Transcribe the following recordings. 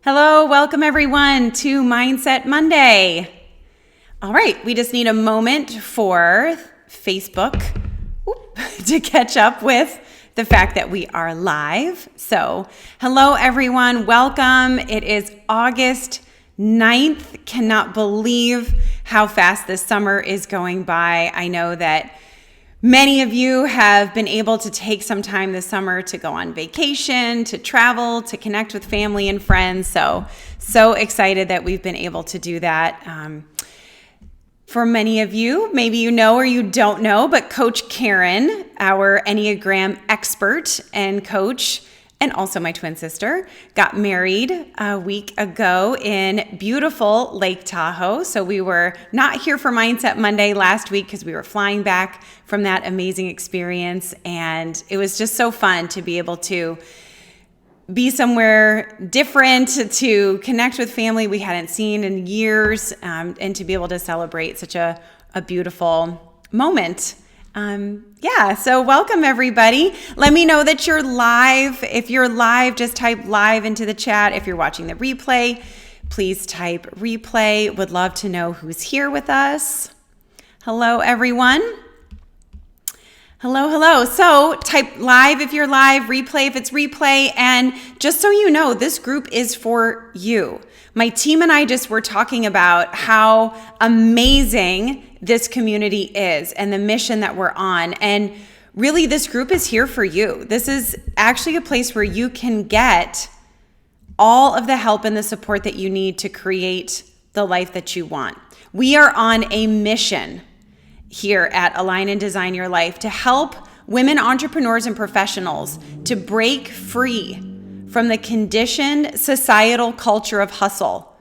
Hello, welcome everyone to Mindset Monday. All right, we just need a moment for Facebook to catch up with the fact that we are live. So, hello everyone, welcome. It is August 9th. Cannot believe how fast this summer is going by. I know that many of you have been able to take some time this summer to go on vacation, to travel, to connect with family and friends. So excited that we've been able to do that. For many of you, maybe you know or you don't know, but Coach Karen, our Enneagram expert and coach, and also my twin sister, got married a week ago in beautiful Lake Tahoe. So we were not here for Mindset Monday last week because we were flying back from that amazing experience. And it was just so fun to be able to be somewhere different, to connect with family we hadn't seen in years, and to be able to celebrate such a beautiful moment. So welcome everybody. Let me know that you're live. If you're live, just type live into the chat. If you're watching the replay, please type replay. Would love to know who's here with us. Hello everyone. Hello. So type live if you're live, replay if it's replay. And just so you know, this group is for you. My team and I just were talking about how amazing this community is and the mission that we're on. And really, this group is here for you. This is actually a place where you can get all of the help and the support that you need to create the life that you want. We are on a mission here at Align and Design Your Life to help women entrepreneurs and professionals to break free from the conditioned societal culture of hustle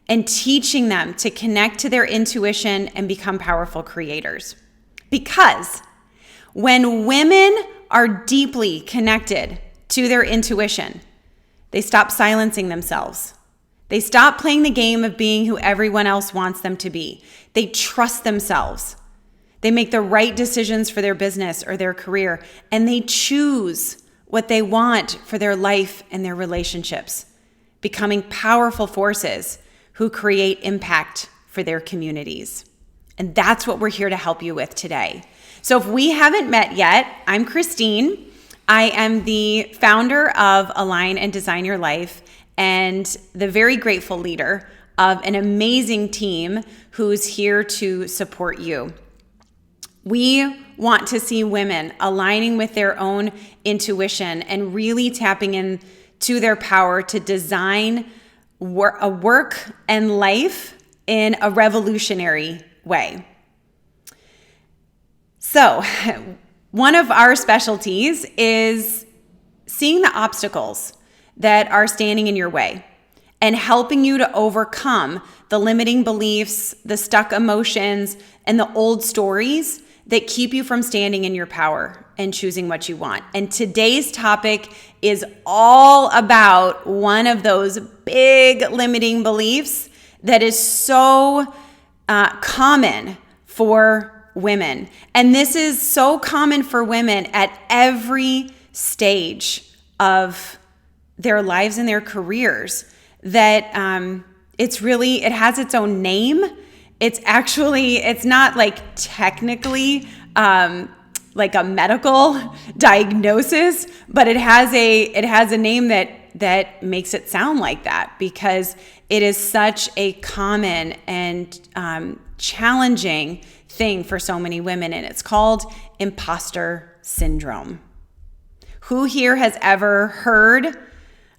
and teaching them to connect to their intuition and become powerful creators. Because when women are deeply connected to their intuition, they stop silencing themselves. They stop playing the game of being who everyone else wants them to be. They trust themselves. They make the right decisions for their business or their career, and they choose what they want for their life and their relationships, becoming powerful forces who create impact for their communities. And that's what we're here to help you with today. So if we haven't met yet, I'm Christine. I am the founder of Align and Design Your Life and the very grateful leader of an amazing team who's here to support you. We want to see women aligning with their own intuition and really tapping into their power to design a work and life in a revolutionary way. So, one of our specialties is seeing the obstacles that are standing in your way and helping you to overcome the limiting beliefs, the stuck emotions, and the old stories that keep you from standing in your power and choosing what you want. And today's topic is all about one of those big limiting beliefs that is so common for women. And this is so common for women at every stage of their lives and their careers that it has its own name. It's not like technically like a medical diagnosis, but it has a name that makes it sound like that because it is such a common and challenging thing for so many women, and it's called Imposter Syndrome. Who here has ever heard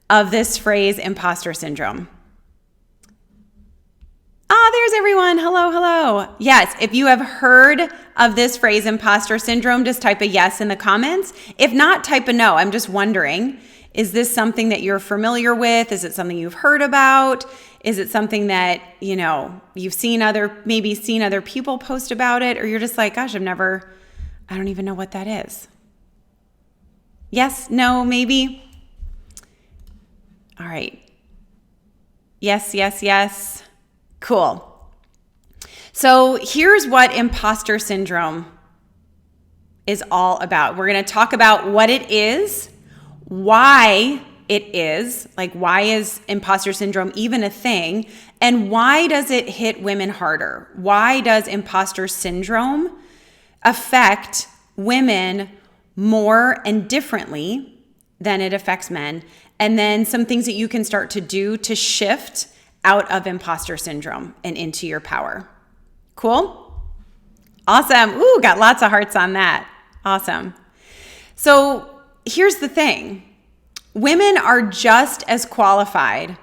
of this phrase, Imposter Syndrome? There's everyone. Hello. Yes, if you have heard of this phrase, imposter syndrome, just type a yes in the comments. If not, type a no. I'm just wondering, is this something that you're familiar with? Is it something you've heard about? Is it something that, you've seen other people post about it? Or you're just like, gosh, I don't even know what that is. Yes, no, maybe. All right. Yes. Cool. So here's what imposter syndrome is all about. We're going to talk about what it is, why it is. Like, why is imposter syndrome even a thing? And why does it hit women harder? Why does imposter syndrome affect women more and differently than it affects men? And then some things that you can start to do to shift out of imposter syndrome and into your power. Cool? Awesome. Ooh, got lots of hearts on that. Awesome. So here's the thing. Women are just as qualified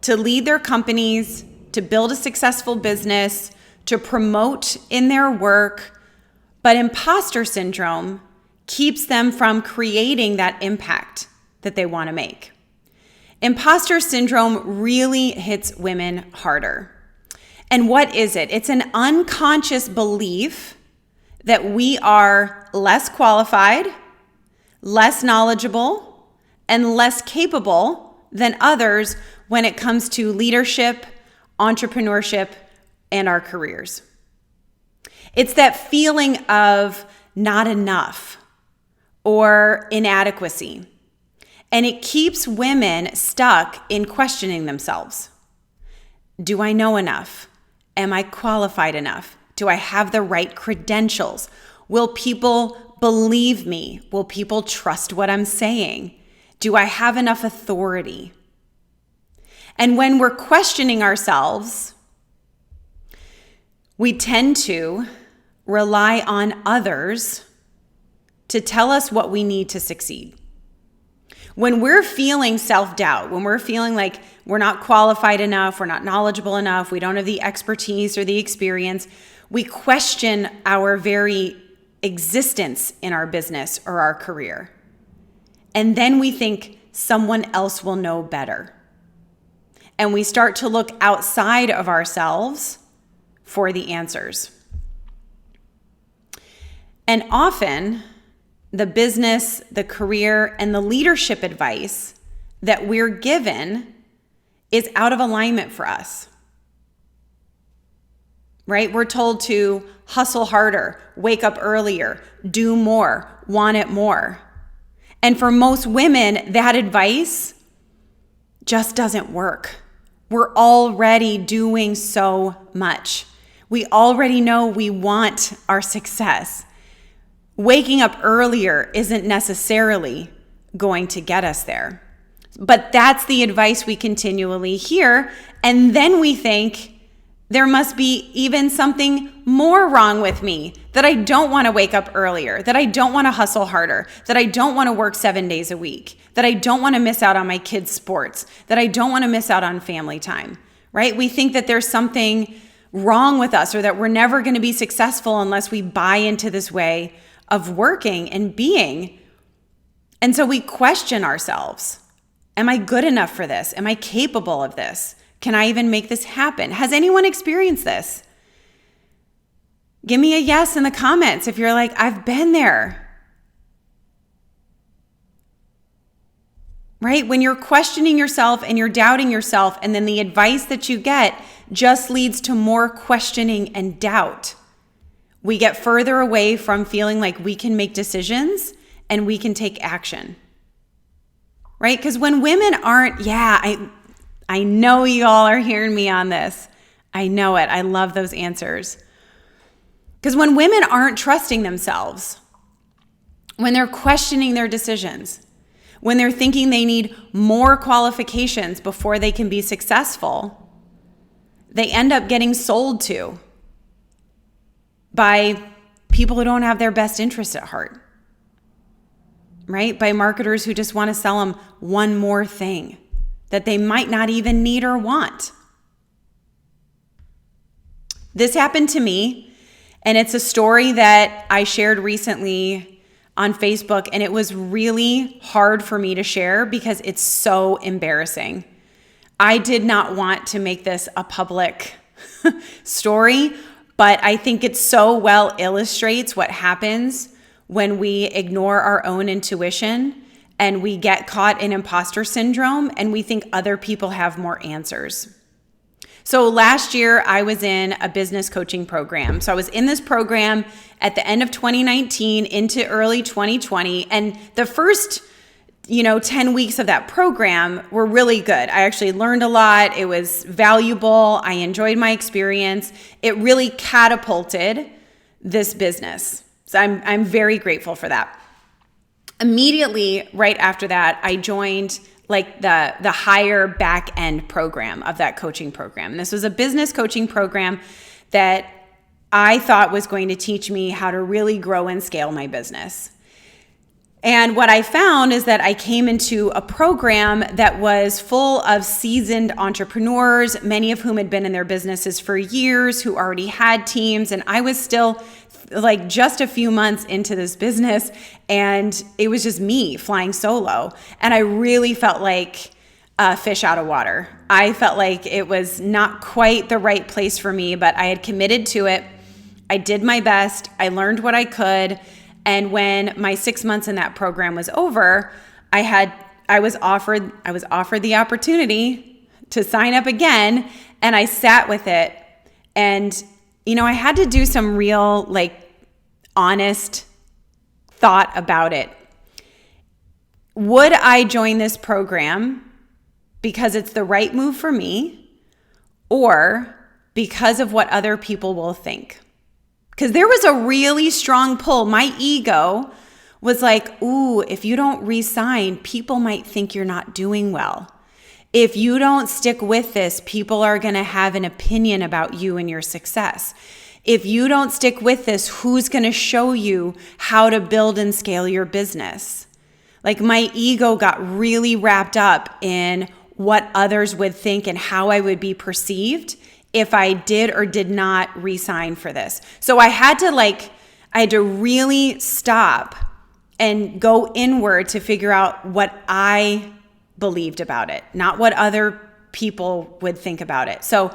to lead their companies, to build a successful business, to promote in their work, but imposter syndrome keeps them from creating that impact that they want to make. Imposter syndrome really hits women harder. And what is it? It's an unconscious belief that we are less qualified, less knowledgeable, and less capable than others when it comes to leadership, entrepreneurship, and our careers. It's that feeling of not enough or inadequacy. And it keeps women stuck in questioning themselves. Do I know enough? Am I qualified enough? Do I have the right credentials? Will people believe me? Will people trust what I'm saying? Do I have enough authority? And when we're questioning ourselves, we tend to rely on others to tell us what we need to succeed. When we're feeling self-doubt, when we're feeling like we're not qualified enough, we're not knowledgeable enough, we don't have the expertise or the experience, we question our very existence in our business or our career. And then we think someone else will know better. And we start to look outside of ourselves for the answers. And often, the business, the career, and the leadership advice that we're given is out of alignment for us. Right? We're told to hustle harder, wake up earlier, do more, want it more. And for most women, that advice just doesn't work. We're already doing so much. We already know we want our success. Waking up earlier isn't necessarily going to get us there. But that's the advice we continually hear. And then we think there must be even something more wrong with me, that I don't want to wake up earlier, that I don't want to hustle harder, that I don't want to work 7 days a week, that I don't want to miss out on my kids' sports, that I don't want to miss out on family time, right? We think that there's something wrong with us or that we're never going to be successful unless we buy into this way of working and being. And so we question ourselves. Am I good enough for this? Am I capable of this? Can I even make this happen? Has anyone experienced this? Give me a yes in the comments if you're like, I've been there. Right? When you're questioning yourself and you're doubting yourself, and then the advice that you get just leads to more questioning and doubt. We get further away from feeling like we can make decisions and we can take action. Right? Because when women aren't, I know you all are hearing me on this. I know it. I love those answers. Because when women aren't trusting themselves, when they're questioning their decisions, when they're thinking they need more qualifications before they can be successful, they end up getting sold to by people who don't have their best interest at heart, right? By marketers who just want to sell them one more thing that they might not even need or want. This happened to me, and it's a story that I shared recently on Facebook, and it was really hard for me to share because it's so embarrassing. I did not want to make this a public story, but I think it so well illustrates what happens when we ignore our own intuition and we get caught in imposter syndrome and we think other people have more answers. So last year I was in a business coaching program. So I was in this program at the end of 2019 into early 2020. And the first 10 weeks of that program were really good. I actually learned a lot. It was valuable. I enjoyed my experience. It really catapulted this business. So I'm very grateful for that. Immediately right after that, I joined like the higher back end program of that coaching program. This was a business coaching program that I thought was going to teach me how to really grow and scale my business. And what I found is that I came into a program that was full of seasoned entrepreneurs, many of whom had been in their businesses for years, who already had teams. And I was still like just a few months into this business, and it was just me flying solo. And I really felt like a fish out of water. I felt like it was not quite the right place for me, but I had committed to it. I did my best. I learned what I could. And when my 6 months in that program was over, I was offered the opportunity to sign up again, and I sat with it. And I had to do some real honest thought about it. Would I join this program because it's the right move for me, or because of what other people will think? Because there was a really strong pull. My ego was like, ooh, if you don't re-sign, people might think you're not doing well. If you don't stick with this, people are going to have an opinion about you and your success. If you don't stick with this, who's going to show you how to build and scale your business? Like, my ego got really wrapped up in what others would think and how I would be perceived if I did or did not re-sign for this. So I had to really stop and go inward to figure out what I believed about it, not what other people would think about it. So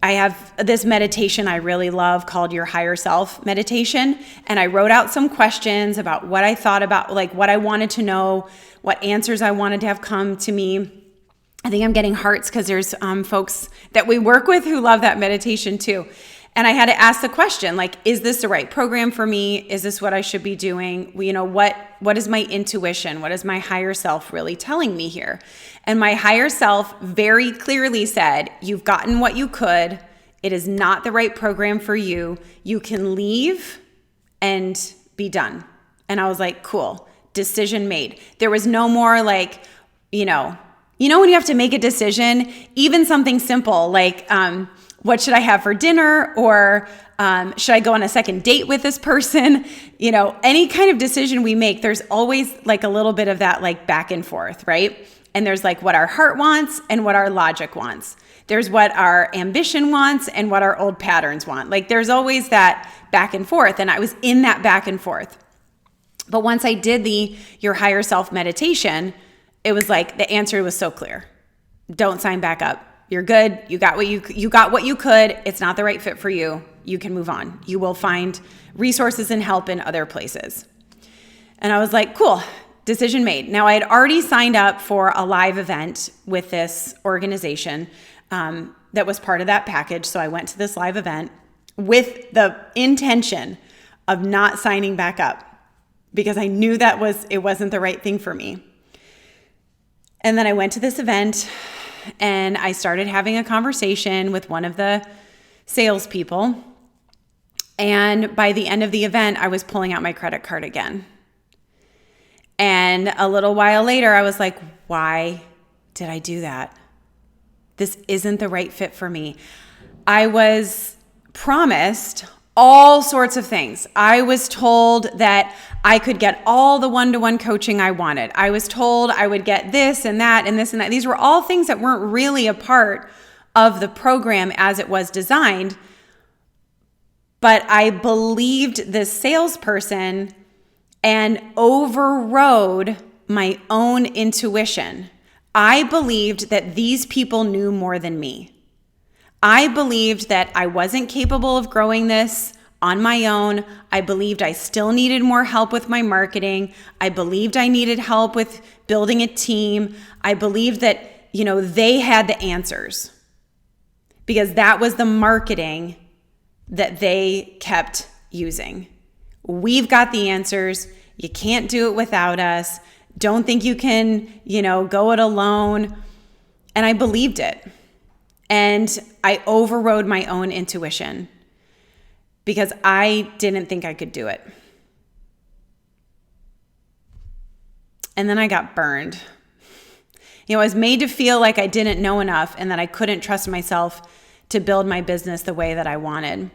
I have this meditation I really love called Your Higher Self meditation. And I wrote out some questions about what I thought about, what I wanted to know, what answers I wanted to have come to me. I think I'm getting hearts because there's folks that we work with who love that meditation too. And I had to ask the question, is this the right program for me? Is this what I should be doing? What is my intuition? What is my higher self really telling me here? And my higher self very clearly said, you've gotten what you could. It is not the right program for you. You can leave and be done. And I was like, cool, decision made. There was no more when you have to make a decision, even something simple like, what should I have for dinner? Or should I go on a second date with this person? Any kind of decision we make, there's always a little bit of that back and forth, right? And there's what our heart wants and what our logic wants. There's what our ambition wants and what our old patterns want. There's always that back and forth. And I was in that back and forth. But once I did the Your Higher Self meditation, it was the answer was so clear. Don't sign back up. You're good. You got what you could. It's not the right fit for you. You can move on. You will find resources and help in other places. And I was like, cool, decision made. Now, I had already signed up for a live event with this organization that was part of that package. So I went to this live event with the intention of not signing back up because I knew it wasn't the right thing for me. And then I went to this event and I started having a conversation with one of the salespeople. And by the end of the event, I was pulling out my credit card again. And a little while later, I was like, why did I do that? This isn't the right fit for me. I was promised all sorts of things. I was told that I could get all the one-to-one coaching I wanted. I was told I would get this and that and this and that. These were all things that weren't really a part of the program as it was designed. But I believed this salesperson and overrode my own intuition. I believed that these people knew more than me. I believed that I wasn't capable of growing this on my own. I believed I still needed more help with my marketing. I believed I needed help with building a team. I believed that, they had the answers because that was the marketing that they kept using. We've got the answers. You can't do it without us. Don't think you can, go it alone. And I believed it. And I overrode my own intuition because I didn't think I could do it. And then I got burned. I was made to feel like I didn't know enough and that I couldn't trust myself to build my business the way that I wanted.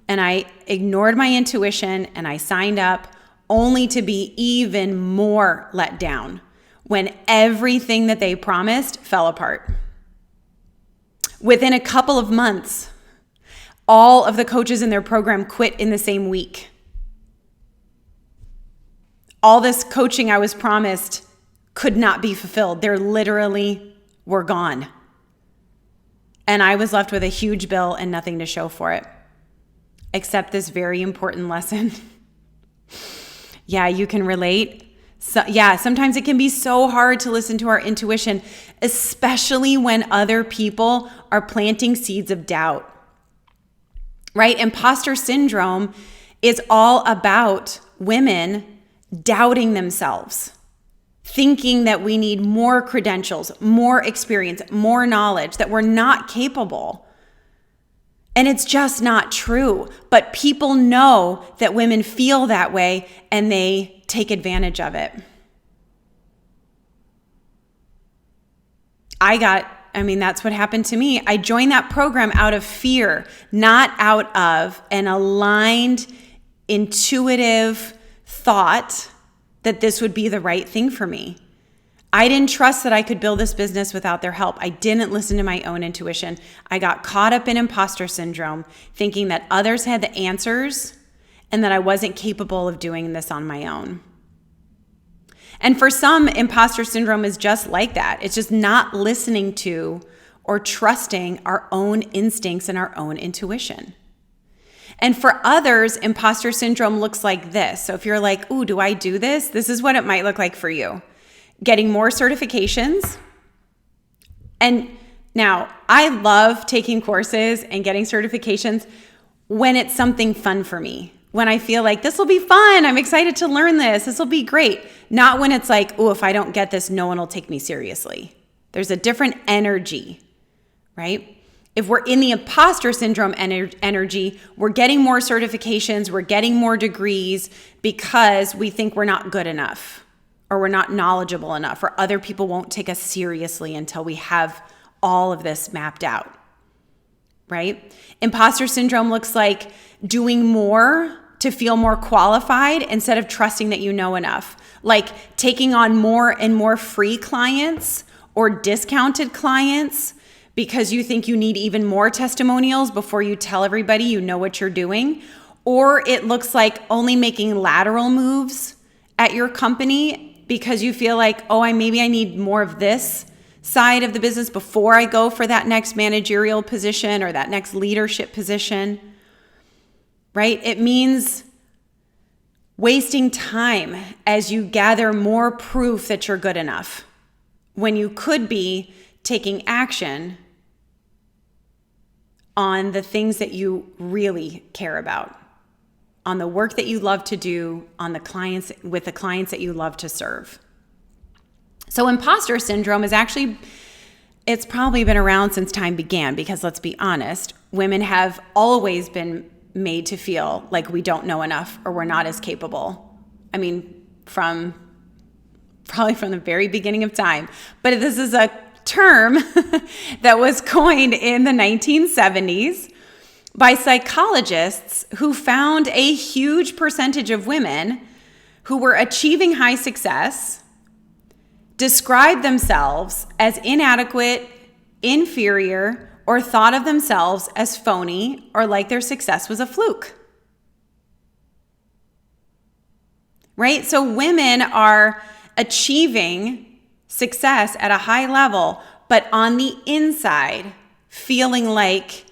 And I ignored my intuition and I signed up only to be even more let down when everything that they promised fell apart. Within a couple of months, all of the coaches in their program quit in the same week. All this coaching I was promised could not be fulfilled. They literally were gone. And I was left with a huge bill and nothing to show for it, except this very important lesson. Yeah, you can relate. Sometimes it can be so hard to listen to our intuition, especially when other people are planting seeds of doubt, right? Imposter syndrome is all about women doubting themselves, thinking that we need more credentials, more experience, more knowledge, that we're not capable. And it's just not true. But people know that women feel that way and they take advantage of it. That's what happened to me. I joined that program out of fear, not out of an aligned, intuitive thought that this would be the right thing for me. I didn't trust that I could build this business without their help. I didn't listen to my own intuition. I got caught up in imposter syndrome, thinking that others had the answers and that I wasn't capable of doing this on my own. And for some, imposter syndrome is just like that. It's just not listening to or trusting our own instincts and our own intuition. And for others, imposter syndrome looks like this. So if you're like, ooh, do I do this? This is what it might look like for you. Getting more certifications. And now, I love taking courses and getting certifications when it's something fun for me. When I feel like this will be fun, I'm excited to learn this, this will be great. Not when it's like, oh, if I don't get this, no one will take me seriously. There's a different energy, right? If we're in the imposter syndrome energy, we're getting more certifications, we're getting more degrees because we think we're not good enough or we're not knowledgeable enough or other people won't take us seriously until we have all of this mapped out, right? Imposter syndrome looks like doing more to feel more qualified instead of trusting that you know enough. Like taking on more and more free clients or discounted clients because you think you need even more testimonials before you tell everybody you know what you're doing. Or it looks like only making lateral moves at your company because you feel like, maybe I need more of this side of the business before I go for that next managerial position or that next leadership position, right? It means wasting time as you gather more proof that you're good enough when you could be taking action on the things that you really care about, on the work that you love to do, on the clients that you love to serve. So imposter syndrome is it's probably been around since time began because let's be honest, women have always been made to feel like we don't know enough or we're not as capable. From the very beginning of time. But this is a term that was coined in the 1970s by psychologists who found a huge percentage of women who were achieving high success described themselves as inadequate, inferior, or thought of themselves as phony or like their success was a fluke. Right? So women are achieving success at a high level, but on the inside, feeling like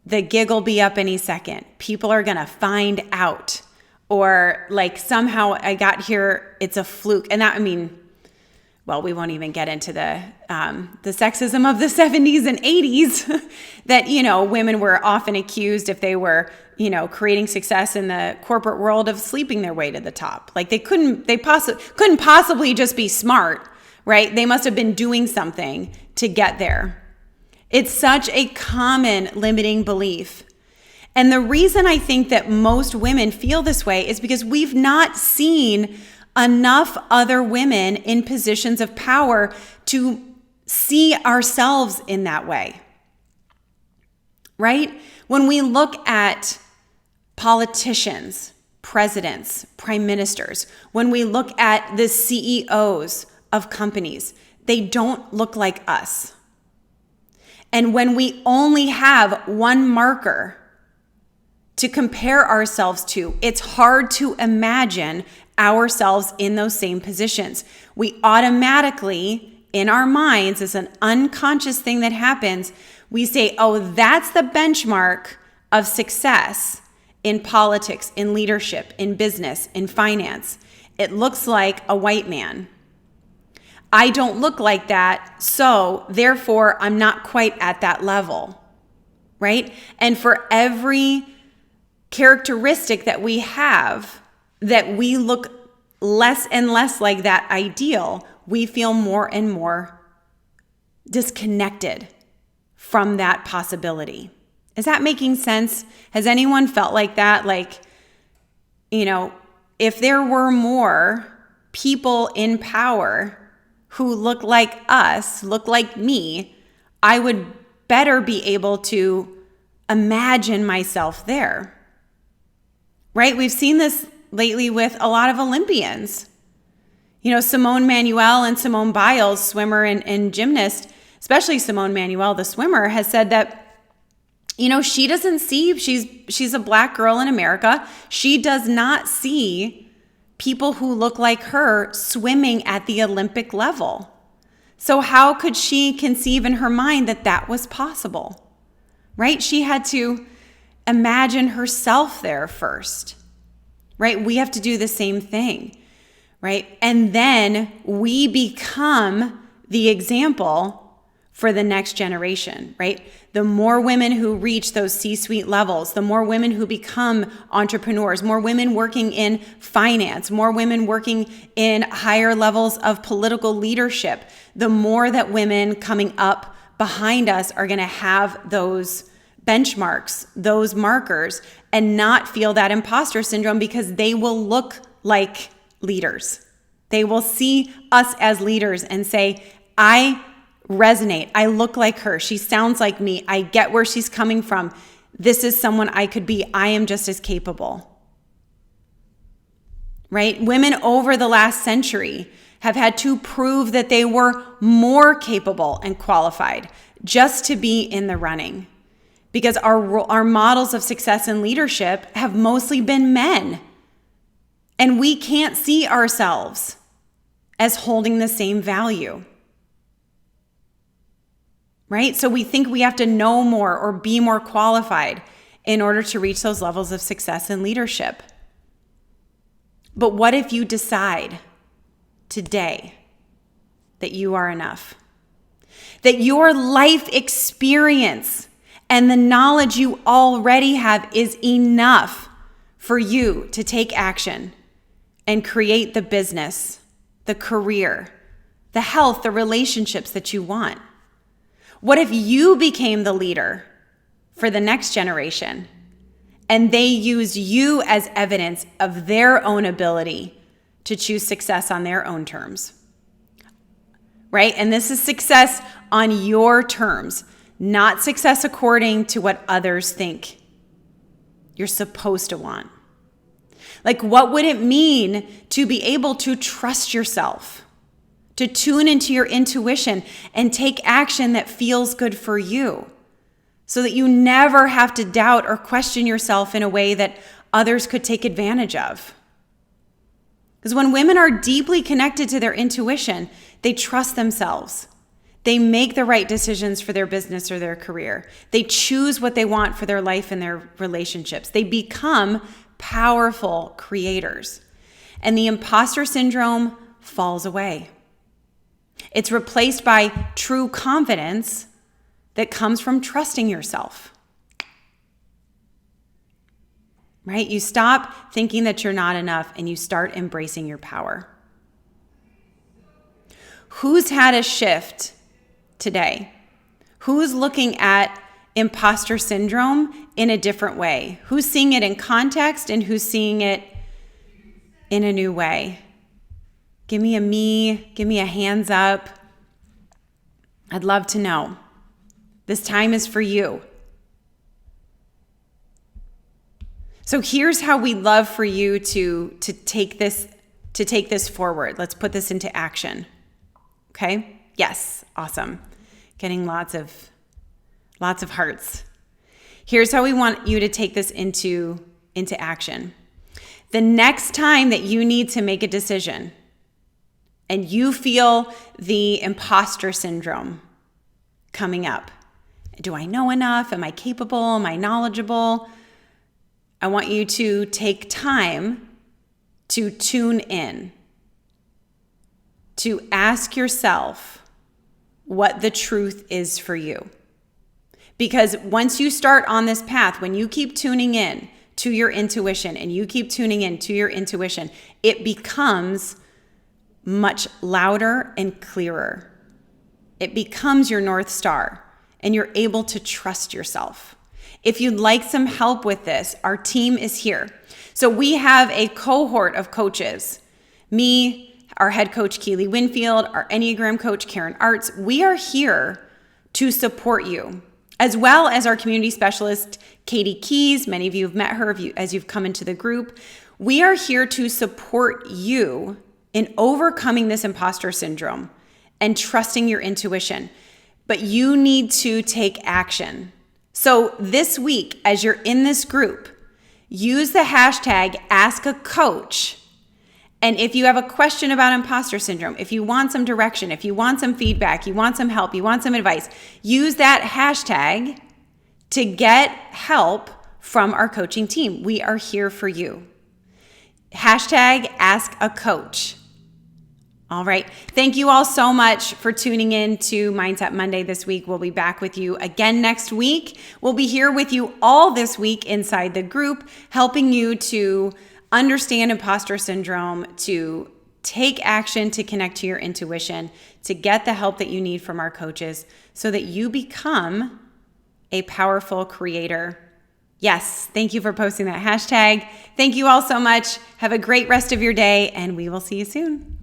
the gig will be up any second. People are going to find out. Or like somehow I got here, it's a fluke. And well, we won't even get into the sexism of the 70s and 80s that, women were often accused if they were, creating success in the corporate world of sleeping their way to the top. Like they couldn't possibly just be smart, right? They must have been doing something to get there. It's such a common limiting belief. And the reason I think that most women feel this way is because we've not seen enough other women in positions of power to see ourselves in that way, right? When we look at politicians, presidents, prime ministers, when we look at the CEOs of companies, they don't look like us. And when we only have one marker to compare ourselves to, it's hard to imagine ourselves in those same positions. We automatically, in our minds, as an unconscious thing that happens, we say, oh, that's the benchmark of success in politics, in leadership, in business, in finance. It looks like a white man. I don't look like that, so therefore I'm not quite at that level, right? And for every characteristic that we have, that we look less and less like that ideal, we feel more and more disconnected from that possibility. Is that making sense? Has anyone felt like that? Like, if there were more people in power who look like us, look like me, I would better be able to imagine myself there, right? We've seen this lately with a lot of Olympians. Simone Manuel and Simone Biles, swimmer and gymnast, especially Simone Manuel, the swimmer, has said that, she doesn't see, she's a Black girl in America. She does not see people who look like her swimming at the Olympic level. So how could she conceive in her mind that that was possible, right? She had to imagine herself there first, right? We have to do the same thing, right? And then we become the example for the next generation, right? The more women who reach those C-suite levels, the more women who become entrepreneurs, more women working in finance, more women working in higher levels of political leadership, the more that women coming up behind us are going to have those benchmarks, those markers, and not feel that imposter syndrome because they will look like leaders. They will see us as leaders and say, I resonate. I look like her. She sounds like me. I get where she's coming from. This is someone I could be. I am just as capable. Right? Women over the last century have had to prove that they were more capable and qualified just to be in the running. Because our models of success and leadership have mostly been men. And we can't see ourselves as holding the same value. Right? So we think we have to know more or be more qualified in order to reach those levels of success and leadership. But what if you decide today that you are enough? That your life experience and the knowledge you already have is enough for you to take action and create the business, the career, the health, the relationships that you want? What if you became the leader for the next generation and they use you as evidence of their own ability to choose success on their own terms? Right? And this is success on your terms, not success according to what others think you're supposed to want. Like, what would it mean to be able to trust yourself? To tune into your intuition and take action that feels good for you so that you never have to doubt or question yourself in a way that others could take advantage of. Because when women are deeply connected to their intuition, they trust themselves. They make the right decisions for their business or their career. They choose what they want for their life and their relationships. They become powerful creators. And the imposter syndrome falls away. It's replaced by true confidence that comes from trusting yourself. Right? You stop thinking that you're not enough and you start embracing your power. Who's had a shift today? Who's looking at imposter syndrome in a different way? Who's seeing it in context and who's seeing it in a new way? Give me a hands up. I'd love to know. This time is for you. So here's how we'd love for you to take this forward. Let's put this into action. Okay? Yes, awesome. Getting lots of hearts. Here's how we want you to take this into action. The next time that you need to make a decision and you feel the imposter syndrome coming up, do I know enough? Am I capable? Am I knowledgeable? I want you to take time to tune in, to ask yourself what the truth is for you. Because once you start on this path, when you keep tuning in to your intuition and you keep tuning in to your intuition, it becomes much louder and clearer. It becomes your North Star and you're able to trust yourself. If you'd like some help with this, our team is here. So we have a cohort of coaches. Me, our head coach, Keely Winfield, our Enneagram coach, Karen Arts. We are here to support you, as well as our community specialist, Katie Keys. Many of you have met her as you've come into the group. We are here to support you in overcoming this imposter syndrome and trusting your intuition. But you need to take action. So this week, as you're in this group, use the hashtag #AskACoach. And if you have a question about imposter syndrome, if you want some direction, if you want some feedback, you want some help, you want some advice, use that hashtag to get help from our coaching team. We are here for you. Hashtag #AskACoach. All right. Thank you all so much for tuning in to Mindset Monday this week. We'll be back with you again next week. We'll be here with you all this week inside the group, helping you to understand imposter syndrome, to take action to connect to your intuition, to get the help that you need from our coaches so that you become a powerful creator. Yes, thank you for posting that hashtag. Thank you all so much. Have a great rest of your day, and we will see you soon.